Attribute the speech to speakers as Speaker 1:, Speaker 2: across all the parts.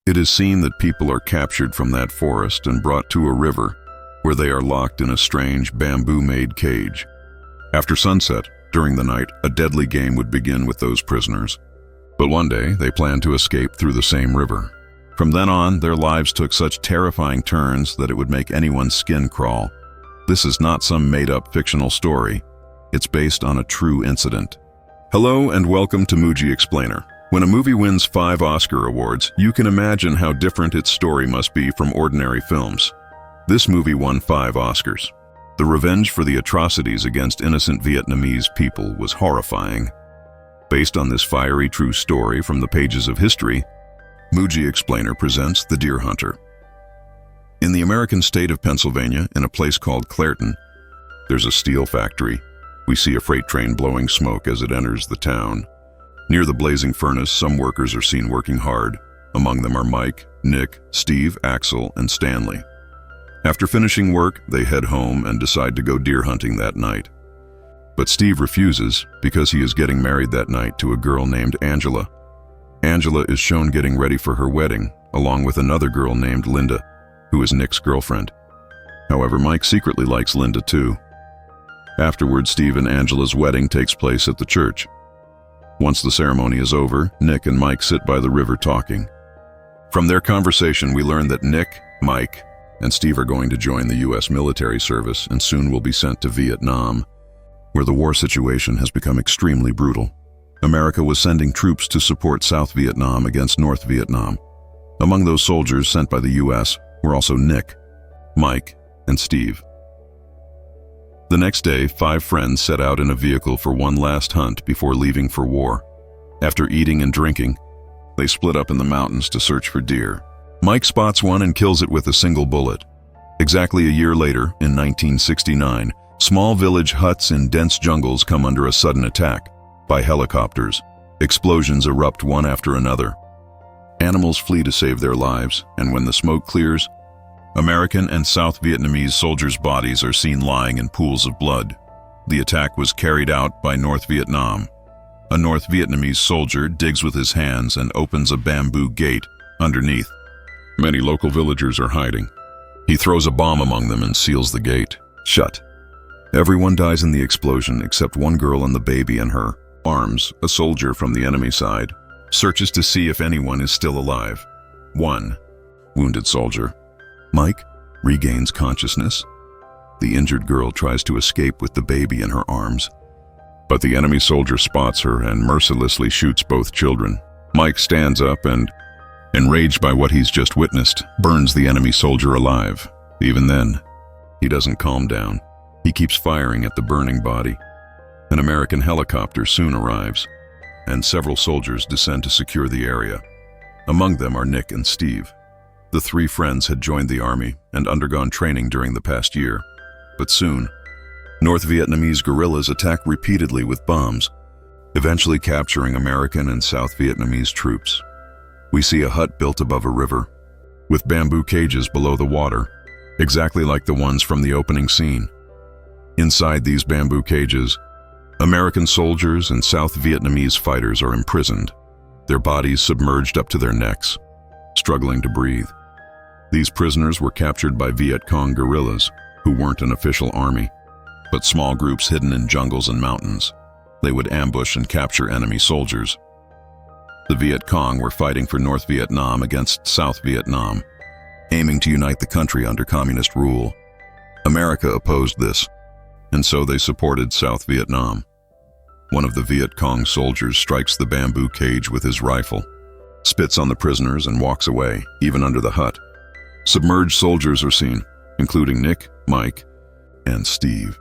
Speaker 1: It is seen that people are captured from that forest and brought to a river, where they are locked in a strange bamboo-made cage. After sunset, during the night, a deadly game would begin with those prisoners. But one day, they planned to escape through the same river. From then on, their lives took such terrifying turns that it would make anyone's skin crawl. This is not some made-up fictional story. It's based on a true incident. Hello and welcome to Muji Explainer. When a movie wins 5 Oscar awards, you can imagine how different its story must be from ordinary films. This movie won 5 Oscars. The revenge for the atrocities against innocent Vietnamese people was horrifying. Based on this fiery true story from the pages of history, Muji Explainer presents The Deer Hunter. In the American state of Pennsylvania, in a place called Clairton, there's a steel factory. We see a freight train blowing smoke as it enters the town. Near the blazing furnace, some workers are seen working hard. Among them are Mike, Nick, Steve, Axel, and Stanley. After finishing work, they head home and decide to go deer hunting that night. But Steve refuses because he is getting married that night to a girl named Angela. Angela is shown getting ready for her wedding, along with another girl named Linda, who is Nick's girlfriend. However, Mike secretly likes Linda too. Afterwards, Steve and Angela's wedding takes place at the church. Once the ceremony is over, Nick and Mike sit by the river talking. From their conversation, we learn that Nick, Mike, and Steve are going to join the U.S. military service and soon will be sent to Vietnam, where the war situation has become extremely brutal. America was sending troops to support South Vietnam against North Vietnam. Among those soldiers sent by the U.S. were also Nick, Mike, and Steve. The next day, 5 friends set out in a vehicle for one last hunt before leaving for war. After eating and drinking, they split up in the mountains to search for deer. Mike spots one and kills it with a single bullet. Exactly a year later, in 1969, small village huts in dense jungles come under a sudden attack by helicopters. Explosions erupt one after another. Animals flee to save their lives, and when the smoke clears, American and South Vietnamese soldiers' bodies are seen lying in pools of blood. The attack was carried out by North Vietnam. A North Vietnamese soldier digs with his hands and opens a bamboo gate underneath. Many local villagers are hiding. He throws a bomb among them and seals the gate shut. Everyone dies in the explosion except one girl and the baby in her arms. A soldier from the enemy side searches to see if anyone is still alive. 1 wounded soldier. Mike regains consciousness. The injured girl tries to escape with the baby in her arms, but the enemy soldier spots her and mercilessly shoots both children. Mike stands up and, enraged by what he's just witnessed, burns the enemy soldier alive. Even then, he doesn't calm down. He keeps firing at the burning body. An American helicopter soon arrives, and several soldiers descend to secure the area. Among them are Nick and Steve. The 3 friends had joined the army and undergone training during the past year. But soon, North Vietnamese guerrillas attack repeatedly with bombs, eventually capturing American and South Vietnamese troops. We see a hut built above a river, with bamboo cages below the water, exactly like the ones from the opening scene. Inside these bamboo cages, American soldiers and South Vietnamese fighters are imprisoned, their bodies submerged up to their necks, struggling to breathe. These prisoners were captured by Viet Cong guerrillas, who weren't an official army, but small groups hidden in jungles and mountains. They would ambush and capture enemy soldiers. The Viet Cong were fighting for North Vietnam against South Vietnam, aiming to unite the country under communist rule. America opposed this, and so they supported South Vietnam. One of the Viet Cong soldiers strikes the bamboo cage with his rifle, spits on the prisoners and walks away, even under the hut. Submerged soldiers are seen, including Nick, Mike, and Steve.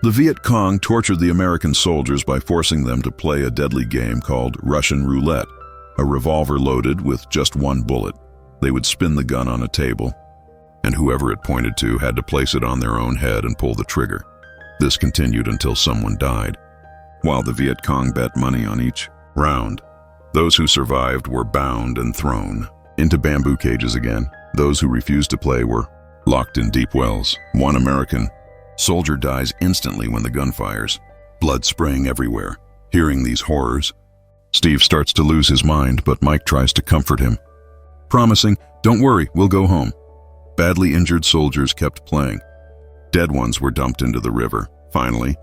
Speaker 1: The Viet Cong tortured the American soldiers by forcing them to play a deadly game called Russian roulette, a revolver loaded with just 1 bullet. They would spin the gun on a table, and whoever it pointed to had to place it on their own head and pull the trigger. This continued until someone died. While the Viet Cong bet money on each round, those who survived were bound and thrown into bamboo cages again. Those who refused to play were locked in deep wells. One American soldier dies instantly when the gun fires, blood spraying everywhere. Hearing these horrors, Steve starts to lose his mind, but Mike tries to comfort him, promising, "Don't worry, we'll go home." Badly injured soldiers kept playing. Dead ones were dumped into the river. Finally,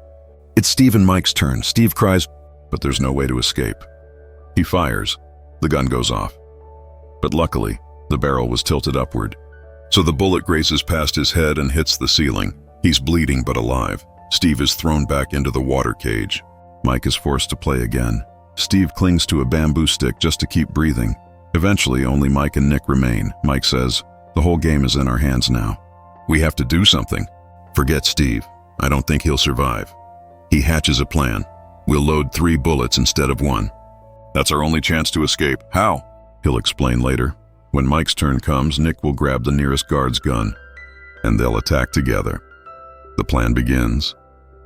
Speaker 1: it's Steve and Mike's turn. Steve cries, but there's no way to escape. He fires. The gun goes off. But luckily, the barrel was tilted upward, so the bullet grazes past his head and hits the ceiling. He's bleeding but alive. Steve is thrown back into the water cage. Mike is forced to play again. Steve clings to a bamboo stick just to keep breathing. Eventually, only Mike and Nick remain. Mike says, "The whole game is in our hands now. We have to do something." "Forget Steve. I don't think he'll survive." He hatches a plan. "We'll load 3 bullets instead of 1. That's our only chance to escape." "How?" He'll explain later. When Mike's turn comes, Nick will grab the nearest guard's gun, and they'll attack together. The plan begins.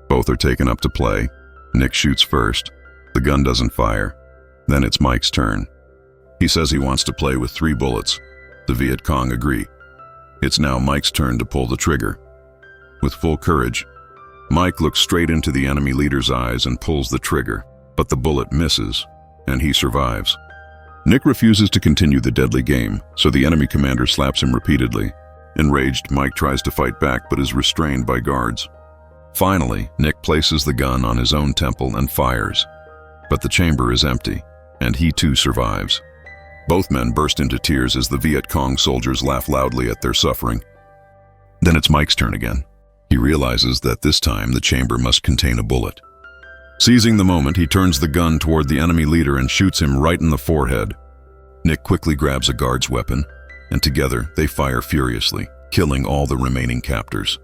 Speaker 1: Both are taken up to play. Nick shoots first. The gun doesn't fire. Then it's Mike's turn. He says he wants to play with 3 bullets. The Viet Cong agree. It's now Mike's turn to pull the trigger. With full courage, Mike looks straight into the enemy leader's eyes and pulls the trigger, but the bullet misses, and he survives. Nick refuses to continue the deadly game, so the enemy commander slaps him repeatedly. Enraged, Mike tries to fight back but is restrained by guards. Finally, Nick places the gun on his own temple and fires. But the chamber is empty, and he too survives. Both men burst into tears as the Viet Cong soldiers laugh loudly at their suffering. Then it's Mike's turn again. He realizes that this time the chamber must contain a bullet. Seizing the moment, he turns the gun toward the enemy leader and shoots him right in the forehead. Nick quickly grabs a guard's weapon, and together they fire furiously, killing all the remaining captors.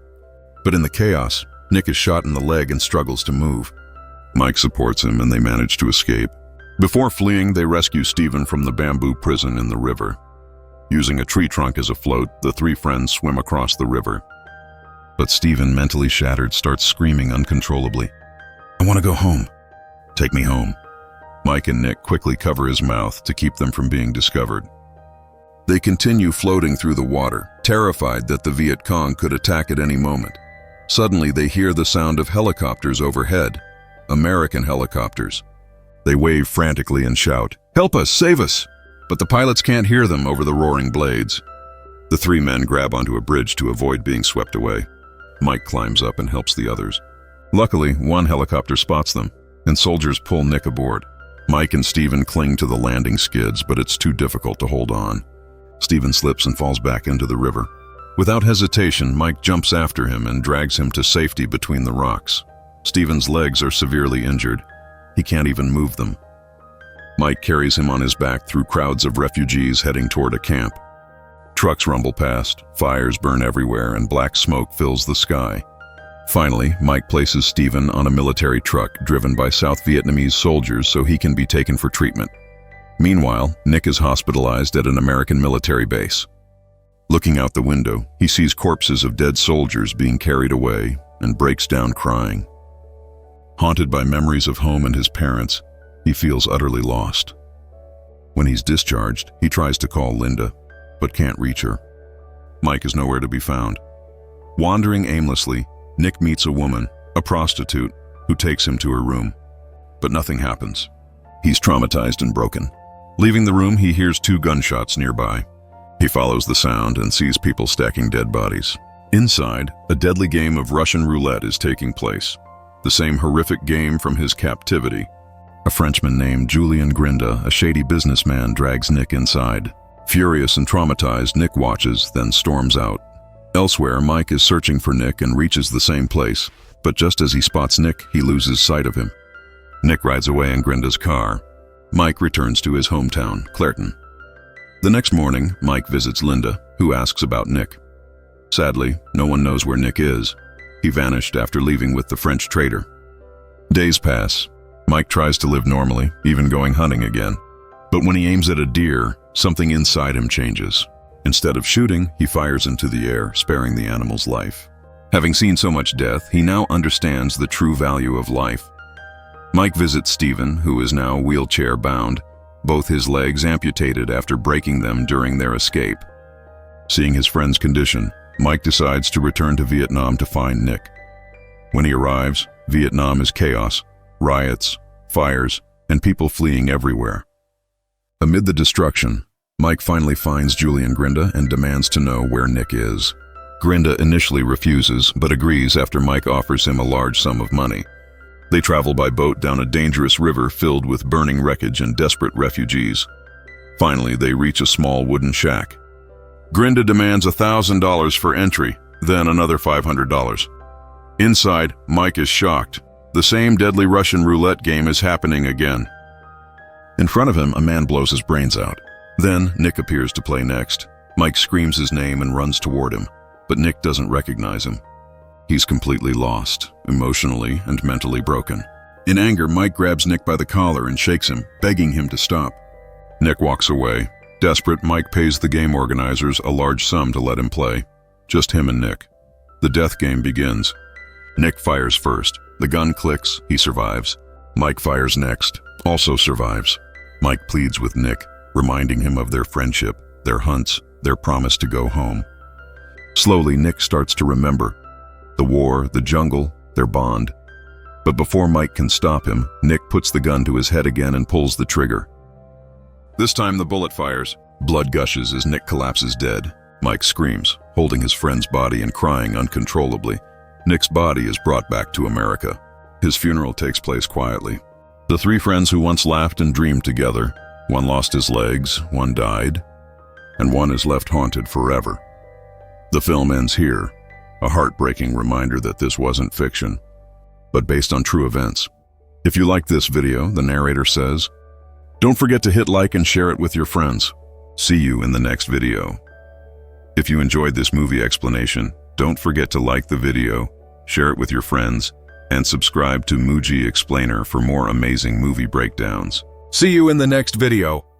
Speaker 1: But in the chaos, Nick is shot in the leg and struggles to move. Mike supports him and they manage to escape. Before fleeing, they rescue Stephen from the bamboo prison in the river. Using a tree trunk as a float, the 3 friends swim across the river. But Stephen, mentally shattered, starts screaming uncontrollably. "I want to go home. Take me home." Mike and Nick quickly cover his mouth to keep them from being discovered. They continue floating through the water, terrified that the Viet Cong could attack at any moment. Suddenly, they hear the sound of helicopters overhead. American helicopters. They wave frantically and shout, "Help us! Save us!" But the pilots can't hear them over the roaring blades. The 3 men grab onto a bridge to avoid being swept away. Mike climbs up and helps the others. Luckily, one helicopter spots them, and soldiers pull Nick aboard. Mike and Stephen cling to the landing skids, but it's too difficult to hold on. Stephen slips and falls back into the river. Without hesitation, Mike jumps after him and drags him to safety between the rocks. Stephen's legs are severely injured. He can't even move them. Mike carries him on his back through crowds of refugees heading toward a camp. Trucks rumble past, fires burn everywhere, and black smoke fills the sky. Finally, Mike places Stephen on a military truck driven by South Vietnamese soldiers so he can be taken for treatment. Meanwhile, Nick is hospitalized at an American military base. Looking out the window, he sees corpses of dead soldiers being carried away and breaks down crying. Haunted by memories of home and his parents, he feels utterly lost. When he's discharged, he tries to call Linda, but can't reach her. Mike is nowhere to be found. Wandering aimlessly, Nick meets a woman, a prostitute, who takes him to her room. But nothing happens. He's traumatized and broken. Leaving the room, he hears 2 gunshots nearby. He follows the sound and sees people stacking dead bodies. Inside, a deadly game of Russian roulette is taking place. The same horrific game from his captivity. A Frenchman named Julien Grinda, a shady businessman, drags Nick inside. Furious and traumatized, Nick watches, then storms out. Elsewhere, Mike is searching for Nick and reaches the same place, but just as he spots Nick, he loses sight of him. Nick rides away in Grinda's car. Mike returns to his hometown, Clairton. The next morning, Mike visits Linda, who asks about Nick. Sadly, no one knows where Nick is. He vanished after leaving with the French trader. Days pass. Mike tries to live normally, even going hunting again. But when he aims at a deer, something inside him changes. Instead of shooting, he fires into the air, sparing the animal's life. Having seen so much death, he now understands the true value of life. Mike visits Stephen, who is now wheelchair-bound, both his legs amputated after breaking them during their escape. Seeing his friend's condition, Mike decides to return to Vietnam to find Nick. When he arrives, Vietnam is chaos, riots, fires, and people fleeing everywhere. Amid the destruction, Mike finally finds Julie and Grinda and demands to know where Nick is. Grinda initially refuses, but agrees after Mike offers him a large sum of money. They travel by boat down a dangerous river filled with burning wreckage and desperate refugees. Finally, they reach a small wooden shack. Grinda demands $1,000 for entry, then another $500. Inside, Mike is shocked. The same deadly Russian roulette game is happening again. In front of him, a man blows his brains out. Then, Nick appears to play next. Mike screams his name and runs toward him, but Nick doesn't recognize him. He's completely lost, emotionally and mentally broken. In anger, Mike grabs Nick by the collar and shakes him, begging him to stop. Nick walks away. Desperate, Mike pays the game organizers a large sum to let him play. Just him and Nick. The death game begins. Nick fires first. The gun clicks, he survives. Mike fires next, also survives. Mike pleads with Nick, reminding him of their friendship, their hunts, their promise to go home. Slowly, Nick starts to remember. The war, the jungle, their bond. But before Mike can stop him, Nick puts the gun to his head again and pulls the trigger. This time the bullet fires. Blood gushes as Nick collapses dead. Mike screams, holding his friend's body and crying uncontrollably. Nick's body is brought back to America. His funeral takes place quietly. The three friends who once laughed and dreamed together, one lost his legs, one died, and one is left haunted forever. The film ends here, a heartbreaking reminder that this wasn't fiction, but based on true events. If you liked this video, the narrator says, don't forget to hit like and share it with your friends. See you in the next video. If you enjoyed this movie explanation, don't forget to like the video, share it with your friends, and subscribe to Muji Explainer for more amazing movie breakdowns. See you in the next video.